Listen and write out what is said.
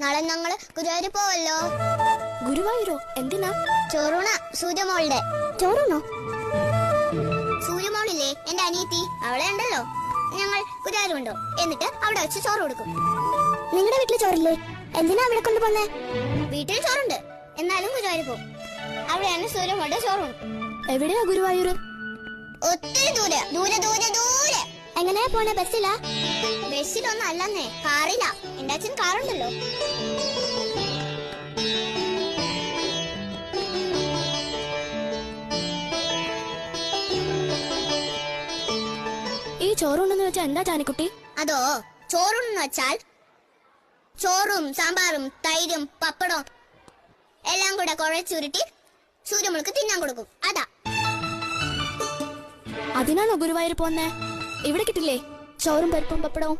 നാളെ ഞങ്ങള് ഗുരുവായൂർ പോവല്ലോ. ഗുരുവായൂരോ? എന്തിനാ? ചോറൂണ സൂര്യമോളുടെ. ചോറൂണോ? സൂര്യമോളില്ലേ എന്റെ അനിയത്തി, അവളെ ഉണ്ടല്ലോ. ഞങ്ങൾ ഗുരുവായൂർ ഉണ്ടോ, എന്നിട്ട് അവിടെ വെച്ച് ചോറ് കൊടുക്കും. നിങ്ങളുടെ വീട്ടില് ചോറില്ലേ? എന്തിനാ അവിടെ കൊണ്ടുപോന്നേ? വീട്ടിൽ ചോറുണ്ട്, എന്നാലും ഗുരുവായൂർ പോകും. അവിടെയാണ് സൂര്യമോളുടെ ചോറുണ്ട്. എവിടെയാ ഗുരുവായൂർ? ഒത്തിരി ദൂരെ ദൂരെ ദൂരെ ദൂരെ. എങ്ങനെയാ പോണേ? ബസ്സിലാ? ബസ്സിലൊന്നും അല്ലെന്നേ, കാറിലാ. എന്റെ അച്ഛൻ കാറുണ്ടല്ലോ. ഈ ചോറുണ്ടെന്ന് വെച്ചാ എന്താ ജാനിക്കുട്ടി? അതോ, ചോറുണ്ടെന്ന് വെച്ചാൽ ചോറും സാമ്പാറും തൈരും പപ്പടവും എല്ലാം കൂടെ കുഴച്ചുരുട്ടി സൂര്യമോൾക്ക് തിന്നാൻ കൊടുക്കും. അതാ. അതിനാണോ ഗുരുവായൂർ പോന്നേ? ഇവിടെ കിട്ടില്ലേ ചോറും പരിപ്പും പപ്പടവും?